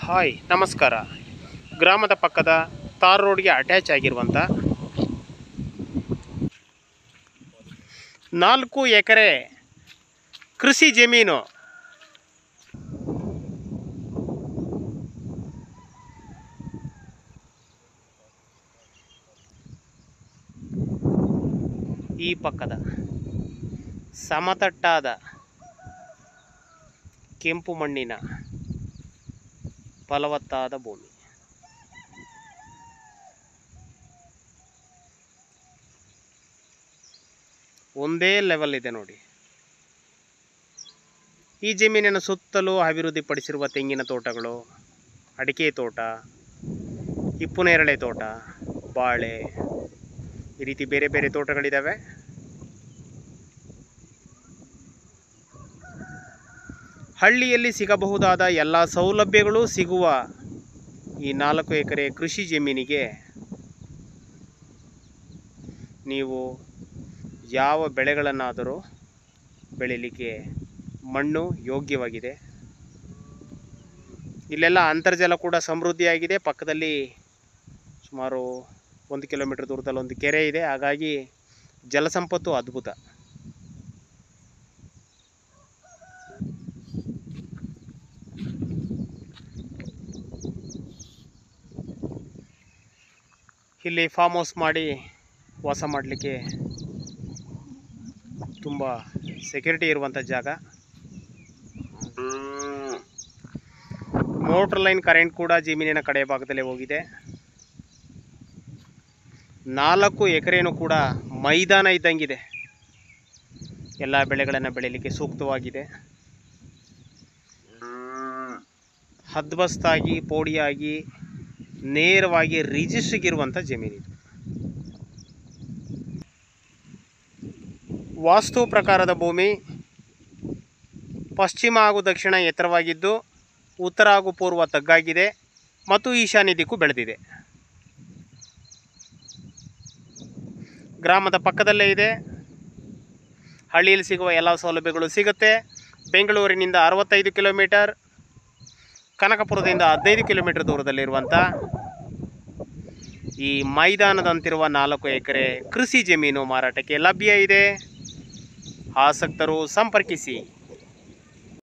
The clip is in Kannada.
ಹಾಯ್ ನಮಸ್ಕಾರ. ಗ್ರಾಮದ ಪಕ್ಕದ ತಾರ್ ರೋಡ್ಗೆ ಅಟ್ಯಾಚ್ ಆಗಿರುವಂಥ 4 ಎಕರೆ ಕೃಷಿ ಜಮೀನು. ಈ ಪಕ್ಕದ ಸಮತಟ್ಟಾದ ಕೆಂಪು ಮಣ್ಣಿನ ಫಲವತ್ತಾದ ಭೂಮಿ. ಒಂದೇ ಲೆವೆಲ್ ಇದೆ ನೋಡಿ. ಈ ಜಮೀನಿನ ಸುತ್ತಲೂ ಅಭಿವೃದ್ಧಿಪಡಿಸಿರುವ ತೆಂಗಿನ ತೋಟಗಳು, ಅಡಿಕೆ ತೋಟ, ಹಿಪ್ಪುನೇರಳೆ ತೋಟ, ಬಾಳೆ, ಈ ರೀತಿ ಬೇರೆ ಬೇರೆ ತೋಟಗಳಿದ್ದಾವೆ. ಹಳ್ಳಿಯಲ್ಲಿ ಸಿಗಬಹುದಾದ ಎಲ್ಲ ಸೌಲಭ್ಯಗಳು ಸಿಗುವ ಈ 4 ಎಕರೆ ಕೃಷಿ ಜಮೀನಿಗೆ ನೀವು ಯಾವ ಬೆಳೆಗಳನ್ನಾದರೂ ಬೆಳೀಲಿಕ್ಕೆ ಮಣ್ಣು ಯೋಗ್ಯವಾಗಿದೆ. ಇಲ್ಲೆಲ್ಲ ಅಂತರ್ಜಲ ಕೂಡ ಸಮೃದ್ಧಿಯಾಗಿದೆ. ಪಕ್ಕದಲ್ಲಿ ಸುಮಾರು 1 ಕಿಲೋಮೀಟರ್ ದೂರದಲ್ಲಿ ಒಂದು ಕೆರೆ ಇದೆ. ಹಾಗಾಗಿ ಜಲಸಂಪತ್ತು ಅದ್ಭುತ. ಇಲ್ಲಿ ಫಾರ್ಮ್ ಹೌಸ್ ಮಾಡಿ ವಾಸ ಮಾಡಲಿಕ್ಕೆ ತುಂಬ ಸೆಕ್ಯೂರಿಟಿ ಇರುವಂಥ ಜಾಗ. ಮೋಟ್ರ್ ಲೈನ್ ಕರೆಂಟ್ ಕೂಡ ಜಮೀನಿನ ಕಡೆ ಭಾಗದಲ್ಲೇ ಹೋಗಿದೆ. 4 ಎಕರೆನೂ ಕೂಡ ಮೈದಾನ ಇದ್ದಂಗಿದೆ. ಎಲ್ಲ ಬೆಳೆಗಳನ್ನು ಬೆಳೀಲಿಕ್ಕೆ ಸೂಕ್ತವಾಗಿದೆ. ಹದ್ಬಸ್ತಾಗಿ ಪೋಡಿಯಾಗಿ ನೇರವಾಗಿ ರಿಜಿಸ್ಟ್ರಿಗಿರುವಂಥ ಜಮೀನಿದು. ವಾಸ್ತು ಪ್ರಕಾರದ ಭೂಮಿ ಪಶ್ಚಿಮ ಹಾಗೂ ದಕ್ಷಿಣ ಎತ್ತರವಾಗಿದ್ದು, ಉತ್ತರ ಹಾಗೂ ಪೂರ್ವ ತಗ್ಗಾಗಿದೆ ಮತ್ತು ಈಶಾನ್ಯ ದಿಕ್ಕು ಬೆಳೆದಿದೆ. ಗ್ರಾಮದ ಪಕ್ಕದಲ್ಲೇ ಇದೆ. ಹಳ್ಳಿಯಲ್ಲಿ ಸಿಗುವ ಎಲ್ಲ ಸೌಲಭ್ಯಗಳು ಸಿಗುತ್ತೆ. ಬೆಂಗಳೂರಿನಿಂದ 65 ಕಿಲೋಮೀಟರ್, ಕನಕಪುರದಿಂದ 15 ಕಿಲೋಮೀಟರ್ ದೂರದಲ್ಲಿರುವಂಥ ಈ ಮೈದಾನದಂತಿರುವ 4 ಎಕರೆ ಕೃಷಿ ಜಮೀನು ಮಾರಾಟಕ್ಕೆ ಲಭ್ಯ ಇದೆ. ಆಸಕ್ತರು ಸಂಪರ್ಕಿಸಿ.